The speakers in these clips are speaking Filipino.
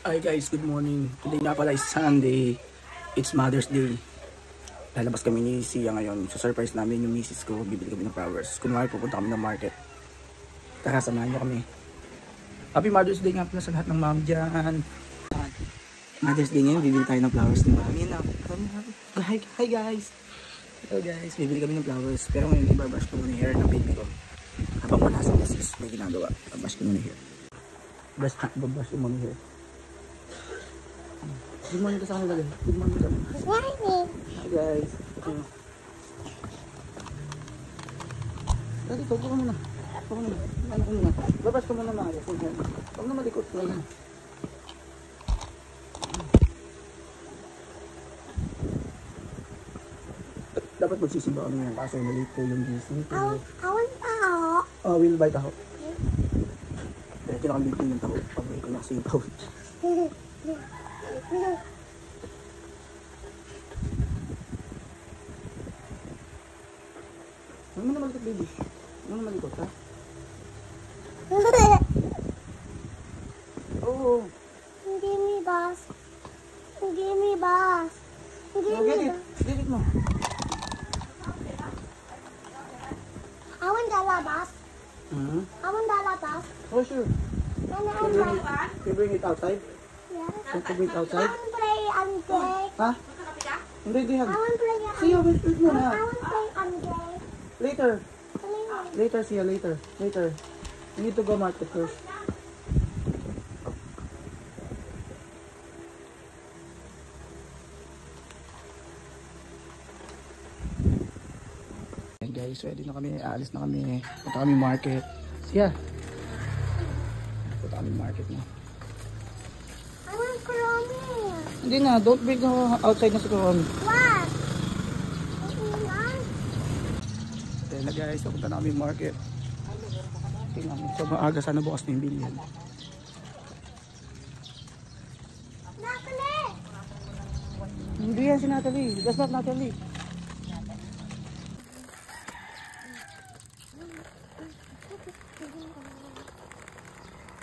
Hi guys, good morning. Today nga pala is Sunday. It's Mother's Day. Lalabas kami ni Sia ngayon. So surprise namin yung misis ko. Bibili kami ng flowers. Kunwari pupunta kami ng market. Tara, samahan nyo kami. Happy Mother's Day nga pala sa lahat ng mom dyan. Mother's Day ngayon, bibili tayo ng flowers. Hi guys. Hello guys, bibili kami ng flowers. Pero ngayon, ibabrush ko muna yung hair ng baby ko. Habang wala sa misis, may ginagawa. Ibabrush ko muna yung hair. Ibabrush ko muna yung hair. Good morning ka sa kanila guys. Good morning kami. Good morning. Hi guys. Dali, tupo ka muna. Tupo ka muna. Ano ko muna. Babas ka muna maayos. Huwag na malikot. Dapat magsisimba kami yan. Kaso maliit po yung gising ko. Awan taho. Oh, will buy taho. Kaya kinakalitin yung taho. Pabay ko na kasi yung taho. Huwag mo na malikot, baby. Huwag mo na malikot, ha? Oo. Give me boss. Give me boss. Give Get me it. Get it mo. Awan dala boss. Awan dala boss. Oh, sure. You bring it outside? Yes. You bring it outside? Awan play and day. Ha? Hindi, di yan. Awan play and Siya, wait mo na. Awan play and day. Later. Later, Siya, later. Later. You need to go market first. Ayan guys, ready na kami. Aalis na kami. Punta kami market. Siya. Punta kami market na. Awan crummy. Hindi na, don't bring outside na sa kawan. What? Ayan na guys, punta na kami market. Tingnan mo, sa maaga sana bukas na yung bilyan. Natalie. Hindi yan si Natalie. That's not Natalie.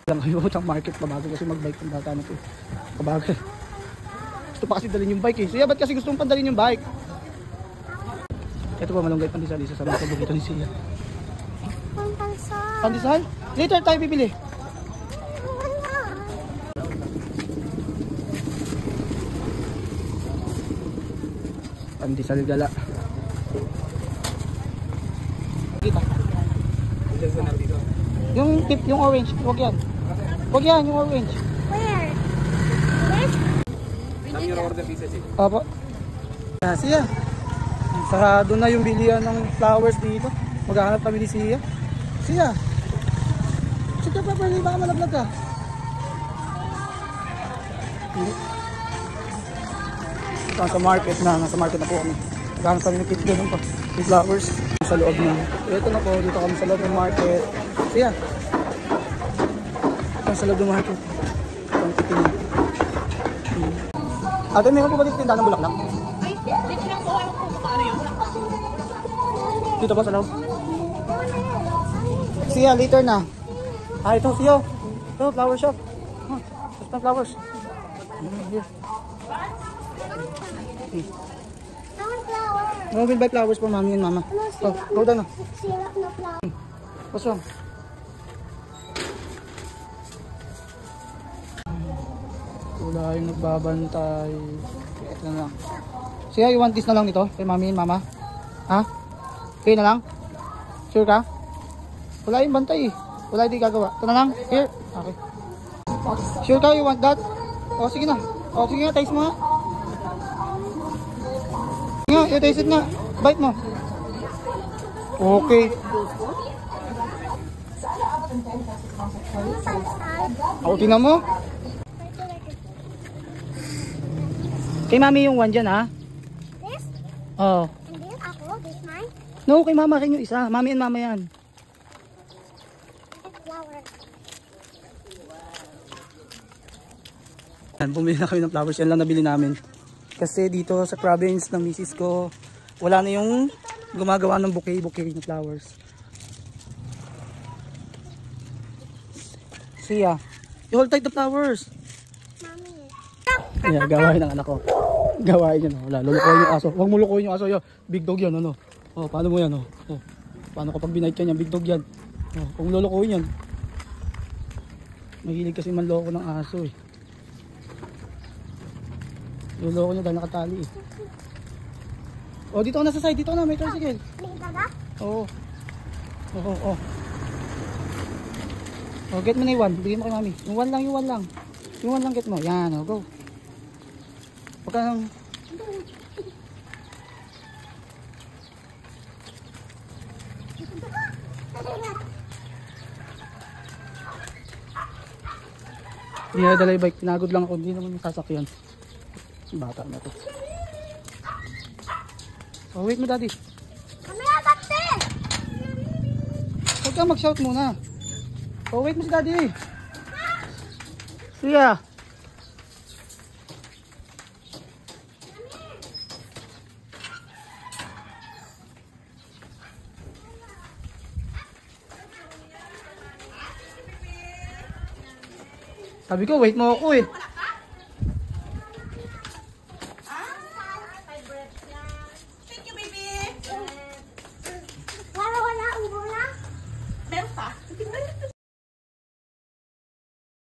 Lang kayo sa market, pabagal kasi mag-bike ng bata na to. Pabagal. Gusto pa kasi dalhin yung bike eh. Siya, ba't kasi gusto mong pandalhin yung bike? Ito pa malunggay pandesal, isa sa mga paborito ni Sia. Pansal. Pandesal? Later tayo bibili. Pandesal gala. Kita. Yung tip, yung orange, huwag yan. Huwag yan, yung orange. Where? Where? Opo. Siya. Sarado na yung bilihan ng flowers dito. Maghahanap kami ni Sia. Sia. Sige pa, pwede baka malaglag ka. Nasa market na po kami. Maghahanap kami ng kitchen pa. Yung flowers. Sa loob na. Ito na po, dito kami sa loob ng market. Sia. Ito sa loob ng market. Ate, meron po ba dito tindahan ng bulaklak? Ay, dito lang po ako kung paano yun. Dito ba sa loob? Siya, later na. Ito, Siya. Ito, flower shop. Gusto ng flowers. Here. Awan flower. No, we'll buy flowers for mommy and mama. Oh, go down na. Syrup na flower. What's wrong? Wala yung nagbabantay. Ito na lang. Siya, you want this na lang nito? Kay mommy and mama? Ha? Okay na lang? Sure ka? Wala yung bantay eh. Wala yung gagawa. Ito na lang? Here? Okay. Sure ka? You want that? O sige na. O sige nga, taste mo nga. Sige nga, you taste it nga. Bite mo. Okay. O, tingnan mo. Kay mami yung one dyan ha? This? Oo. And then ako, this mine. No, kay mama rin yung isa. Mami and mama yan. Flower. Bumili na kami ng flowers. Yan lang nabili namin. Kasi dito sa province ng misis ko, wala na yung gumagawa ng bouquet ng flowers. Sia, you hold tight the flowers. Ayan, gawain ng anak ko. Gawain yan. Wala, lulukoyin yung aso. Huwag mo lukoyin yung aso. Yo. Big dog yan. Ano? Oh, paano mo yan? Oh. Oh. Paano kapag binight ka niyan? Big dog yan. Oh, kung lulukoyin yan. Mahilig kasi manloko ng aso eh. Luloko niya dahil nakatali eh. Oh, dito ka na sa side. Dito ka na. May tricycle. May daga? Oo. Oo, oo. Oh, get mo na yung 1. Bigyan mo kay mami. Yung 1 lang, yung 1 lang. Yung 1 lang get mo. Yan, oh, go. Huwag ka nang... Hindi na dala yung bike. Pinagod lang ako. Hindi naman sasakyan. Bata na to. Oh, wait mo daddy. Kamaya, bakte! Huwag ka mag-shout muna. Oh, wait mo si daddy. Siya. Sabi ko, wait mo ako eh.